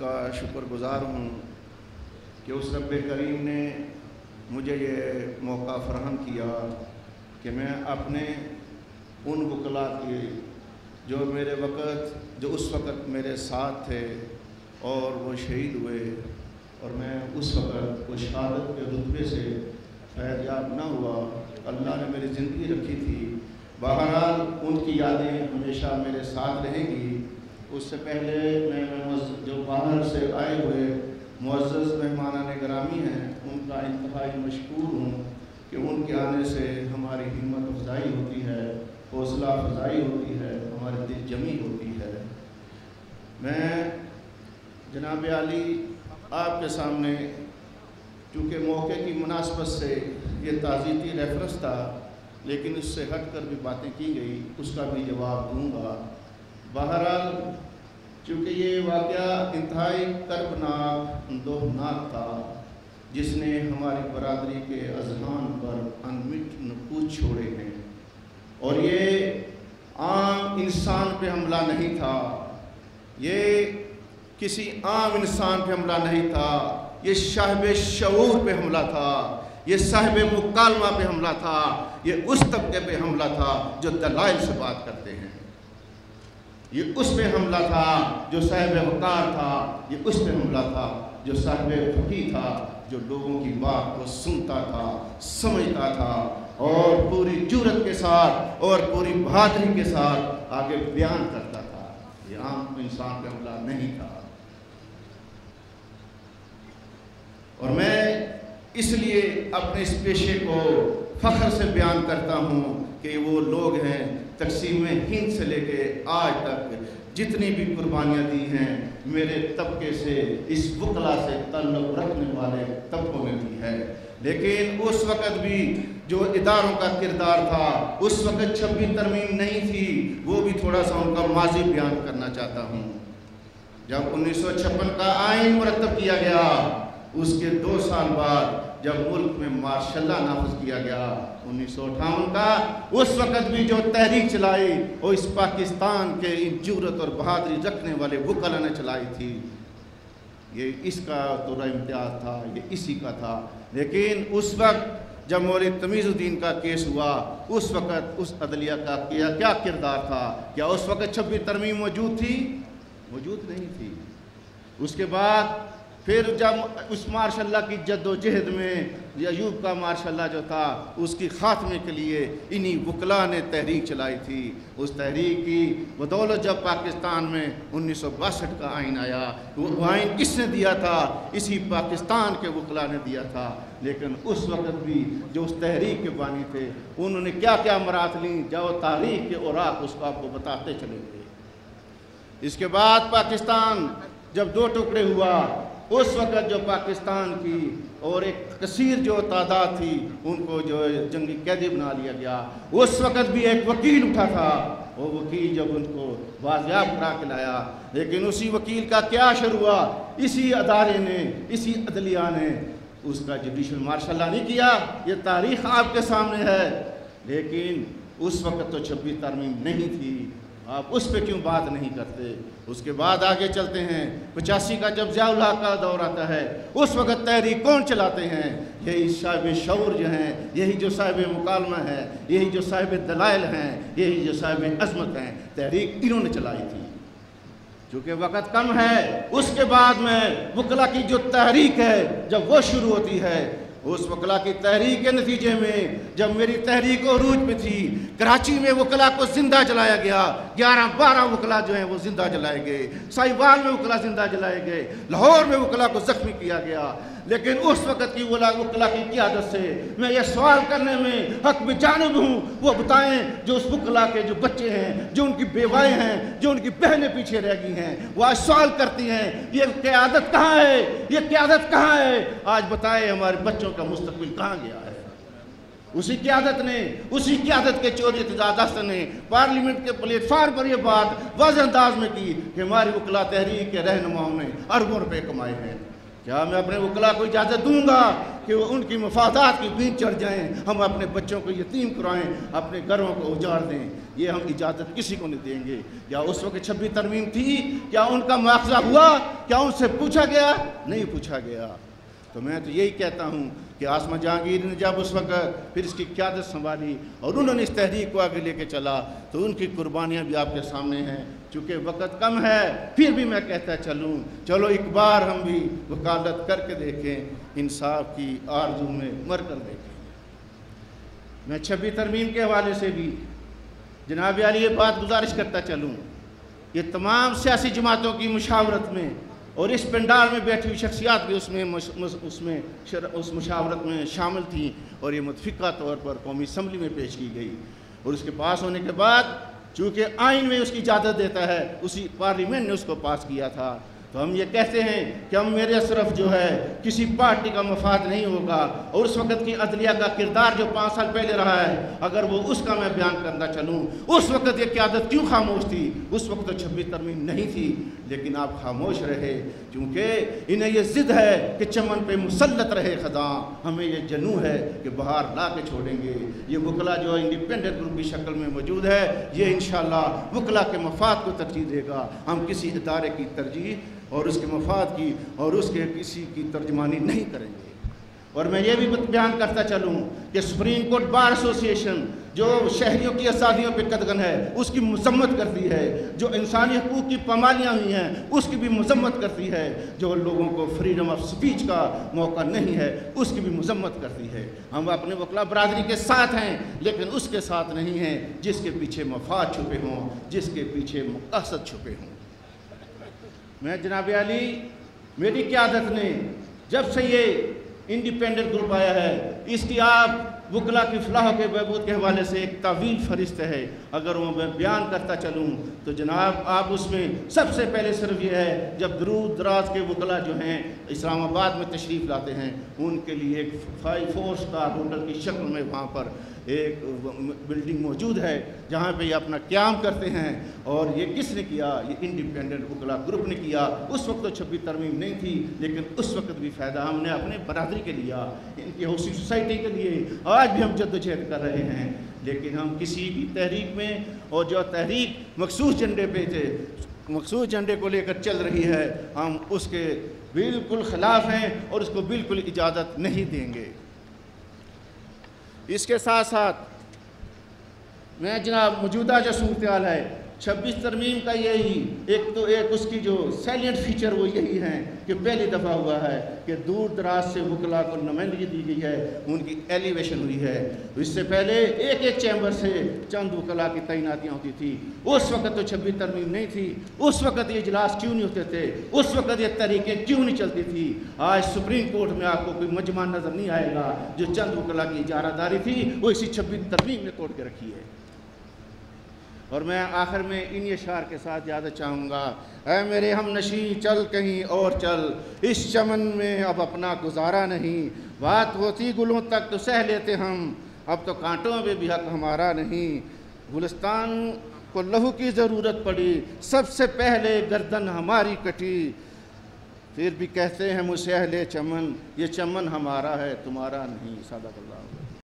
का शुक्रगुज़ार हूँ कि उस रब्बे करीम ने मुझे ये मौका फराहम किया कि मैं अपने उन वकला के जो उस वक़्त मेरे साथ थे और वो शहीद हुए और मैं उस वक़्त वो शहादत के रुतबे से फैज़याब न हुआ, अल्लाह ने मेरी ज़िंदगी रखी थी। बहरहाल उनकी यादें हमेशा मेरे साथ रहेंगी। उससे पहले मैं जो बाहर से आए हुए मुअज़्ज़ज़ मेहमानान गिरामी हैं, उनका इंतहाई मशकूर हूँ कि उनके आने से हमारी हिम्मत अफ़ज़ाई होती है, हौसला अफ़ज़ाई होती है, हमारी दिल जमी होती है। मैं जनाब आली आपके सामने चूँकि मौके की मुनासबत से ये ताज़ीती रेफरेंस था, लेकिन उससे हट कर भी बातें की गई, उसका भी जवाब दूँगा। बहरहाल चूँकि ये वाक़या इंतहाई कर्बनाक अंदोहनाक था, जिसने हमारी बरादरी के अज़हान पर अनमिट नकूच छोड़े हैं, और ये आम इंसान पे हमला नहीं था, ये किसी आम इंसान पे हमला नहीं था, ये साहिब शऊर पे हमला था, ये साहिब मुकालमा पे हमला था, ये उस तबके पे हमला था जो दलाइल से बात करते हैं, ये उस पे हमला था जो साहिब वकार था, ये उस पे हमला था जो साहिब फकीह था, जो लोगों की बात को सुनता था, समझता था और पूरी जुर्रत के साथ और पूरी बहादुरी के साथ आगे बयान करता था। ये आम इंसान पे हमला नहीं था। और मैं इसलिए अपने इस पेशे को फ़ख्र से बयान करता हूँ कि वो लोग हैं तक़सीम हिंद से लेके आज तक जितनी भी कुर्बानियाँ दी हैं, मेरे तबके से, इस वकला से ताल्लुक़ रखने वाले तबकों ने दी है। लेकिन उस वक़्त भी जो इदारों का किरदार था, उस वक़्त 26 तरमीम नहीं थी, वो भी थोड़ा सा उनका माजी बयान करना चाहता हूँ। जब 1956 का आइन मुरतब किया गया, उसके 2 साल बाद जब मुल्क में मार्शल लॉ नाफिज किया गया 1958 का, उस वक़्त भी जो तहरीक चलाई वो इस पाकिस्तान के इन जुर्रत और बहादुरी रखने वाले वकला ने चलाई थी। ये इसका तोरा इम्तियाज़ था, ये इसी का था। लेकिन उस वक्त जब मौलवी तमीज़ुद्दीन का केस हुआ, उस वक़्त उस अदलिया का क्या किरदार था? क्या उस वक़्त 26 तरमीम मौजूद थी? मौजूद नहीं थी। उसके बाद फिर जब उस मार्शल लॉ की जद्दोजहद में अयूब का मार्शल लॉ जो था, उसकी ख़ात्मे के लिए इन्हीं वकला ने तहरीक चलाई थी। उस तहरीक की बदौलत जब पाकिस्तान में 1962 का आइन आया, वो आइन किसने दिया था? इसी पाकिस्तान के वकला ने दिया था। लेकिन उस वक़्त भी जो उस तहरीक के बानी थे, उन्होंने क्या क्या मरात लीं, जो तारीख़ के औराक उसको आपको बताते चलेंगे। इसके बाद पाकिस्तान जब 2 टुकड़े हुआ, उस वक़्त जो पाकिस्तान की और एक कसीर जो तादाद थी, उनको जो जंगी कैदी बना लिया गया। उस वक़्त भी एक वकील उठा था, वो वकील जब उनको बाज़ियाब करा के लाया, लेकिन उसी वकील का क्या असर हुआ? इसी अदारे ने, इसी अदलिया ने उसका जुडिशल मार्शल लॉ नहीं किया। ये तारीख़ आपके सामने है। लेकिन उस वक़्त तो 26 तरमीम नहीं थी, आप उस पर क्यों बात नहीं करते? उसके बाद आगे चलते हैं। 85 का जब ज़िया उल हक़ का दौर आता है, उस वक़्त तहरीक कौन चलाते हैं? यही साहिब शऊर जो हैं, यही जो साहिब मुकालमा है, यही जो साहिब दलाइल हैं, यही जो साहिब अज़मत हैं, तहरीक इन्होंने चलाई थी। चूँकि वक़्त कम है, उसके बाद में वकला की जो तहरीक है, जब वो शुरू होती है, उस वकला की तहरीक के नतीजे में जब मेरी तहरीक अरूज पे थी, कराची में वकला को जिंदा जलाया गया। 11-12 वकला जो हैं वो जिंदा जलाए गए। साहिवाल में वकला जिंदा जलाए गए। लाहौर में वकला को जख्मी किया गया। लेकिन उस वक़्त की वकला की क़ियादत से मैं ये सवाल करने में हक़ बेजानिब हूँ, वो बताएं जो उस वकला के जो बच्चे हैं, जो उनकी बेवाएँ हैं, जो उनकी बहनें पीछे रह गई हैं, वो आज सवाल करती हैं ये क़ियादत कहाँ है? ये क़ियादत कहाँ है? आज बताएं हमारे बच्चों का मुस्तक़बिल कहाँ गया है? उसी क़ियादत ने, उसी क़ियादत के चोरी इत्तेजाद ने पार्लियामेंट के प्लेटफार्म पर यह बात वाज़ेह अंदाज में की कि हमारी वकला तहरीक के रहनुमाओं ने अरबों रुपये कमाए हैं। کیا میں اپنے وکلا کو اجازت دوں گا کہ وہ ان کی مفادات کی بھینٹ چڑھ جائیں، ہم اپنے بچوں کو یتیم کرائیں، اپنے گھروں کو اجاڑ دیں؟ یہ ہم اجازت کسی کو نہیں دیں گے۔ کیا اس وقت 26 ترمیم تھی؟ کیا ان کا مواخذہ ہوا؟ کیا ان سے پوچھا گیا؟ نہیں پوچھا گیا۔ تو میں تو یہی کہتا ہوں کہ عاصمہ جہانگیر نے جب اس وقت پھر اس کی قیادت سنبھالی اور انہوں نے اس تحریک کو آگے لے کے چلا تو ان کی قربانیاں بھی آپ کے سامنے ہیں۔ چونکہ وقت کم ہے پھر بھی میں کہتا چلوں، چلو ایک بار ہم بھی وکالت کر کے دیکھیں، انصاف کی آرزو میں مر کر دیکھیں۔ میں 26 ترمیم کے حوالے سے بھی جناب عالی یہ بات گزارش کرتا چلوں، یہ تمام سیاسی جماعتوں کی مشاورت میں اور اس پنڈال میں بیٹھی ہوئی شخصیات بھی اس مشاورت میں شامل تھیں، اور یہ متفقہ طور پر قومی اسمبلی میں پیش کی گئی، اور اس کے پاس ہونے کے بعد چونکہ آئین میں اس کی اجازت دیتا ہے، اسی پارلیمنٹ نے اس کو پاس کیا تھا، تو ہم یہ کہتے ہیں کہ ہم میرے صرف جو ہے کسی پارٹی کا مفاد نہیں ہوگا، اور اس وقت کی عدلیہ کا کردار جو 5 سال پہلے رہا ہے اگر وہ اس کا میں بیان کرنا چلوں، اس وقت یہ قیادت کیوں خاموش تھی؟ اس وقت تو 26 ترمیم نہیں تھی، لیکن آپ خاموش رہے کیونکہ انہیں یہ ضد ہے کہ چمن پہ مسلط رہے خزاں، ہمیں یہ جنوں ہے کہ بہار لا کے چھوڑیں گے۔ یہ وکلا جو انڈیپینڈنٹ گروپ کی شکل میں موجود ہے، یہ انشاءاللہ وکلا کے مفاد کو ترجیح دے گا، ہم کسی ادارے کی ترجیح اور اس کے مفاد کی اور اس کے کسی کی ترجمانی نہیں کریں گے۔ اور میں یہ بھی بیان کرتا چلوں کہ سپریم کورٹ بار ایسوسی ایشن جو شہریوں کی آزادیوں پہ قدغن ہے اس کی مذمت کرتی ہے، جو انسانی حقوق کی پامالیاں ہوئی ہیں اس کی بھی مذمت کرتی ہے، جو لوگوں کو فریڈم آف سپیچ کا موقع نہیں ہے اس کی بھی مذمت کرتی ہے۔ ہم اپنے وکلا برادری کے ساتھ ہیں لیکن اس کے ساتھ نہیں ہیں جس کے پیچھے مفاد چھپے ہوں، جس کے پیچھے مقاصد چھپے ہوں۔ میں جناب عالی میری قیادت نے جب سے یہ انڈیپینڈنٹ گروپ آیا ہے اس کی آپ وکلا کی فلاح کے بہبود کے حوالے سے ایک طویل فہرست ہے، اگر وہ میں بیان کرتا چلوں تو جناب آپ اس میں سب سے پہلے صرف یہ ہے جب دور دراز کے وکلا جو ہیں اسلام آباد میں تشریف لاتے ہیں ان کے لیے ایک 4 سٹار ہوٹل کی شکل میں وہاں پر ایک بلڈنگ موجود ہے جہاں پہ یہ اپنا قیام کرتے ہیں، اور یہ کس نے کیا؟ یہ انڈیپینڈنٹ وکلا گروپ نے کیا۔ اس وقت تو 26 ترمیم نہیں تھی لیکن اس وقت بھی فائدہ ہم نے اپنے برادری کے لیا، ان کی ہاؤسنگ سوسائٹی کے لیے آج بھی ہم جدوجہد کر رہے ہیں، لیکن ہم کسی بھی تحریک میں اور جو تحریک مخصوص جھنڈے پہ تھے، مخصوص جھنڈے کو لے کر چل رہی ہے، ہم اس کے بالکل خلاف ہیں اور اس کو بالکل اجازت نہیں دیں گے۔ اس کے ساتھ ساتھ میں جناب موجودہ جو صورتحال ہے 26 ترمیم کا یہی ایک اس کی جو سیلینٹ فیچر وہ یہی ہیں کہ پہلی دفعہ ہوا ہے کہ دور دراز سے وکلا کو نمائندگی دی گئی ہے، ان کی ایلیویشن ہوئی ہے۔ اس سے پہلے ایک چیمبر سے چند وکلا کی تعیناتیاں ہوتی تھی، اس وقت تو 26 ترمیم نہیں تھی، اس وقت یہ اجلاس کیوں نہیں ہوتے تھے، اس وقت یہ طریقیں کیوں نہیں چلتی تھی۔ آج سپریم کورٹ میں آپ کو کوئی مجمع نظر نہیں آئے گا، جو چند وکلا کی اجارہ داری تھی وہ اسی 26 ترمیم نے توڑ کے رکھی ہے۔ اور میں آخر میں ان اشعار کے ساتھ یاد چاہوں گا، اے میرے ہم نشیں چل کہیں اور چل، اس چمن میں اب اپنا گزارا نہیں، بات ہوتی گلوں تک تو سہ لیتے ہم، اب تو کانٹوں پہ بھی حق ہمارا نہیں، گلستان کو لہو کی ضرورت پڑی، سب سے پہلے گردن ہماری کٹی، پھر بھی کہتے ہیں مجھ سے اہل چمن، یہ چمن ہمارا ہے تمہارا نہیں۔ صدق اللہ۔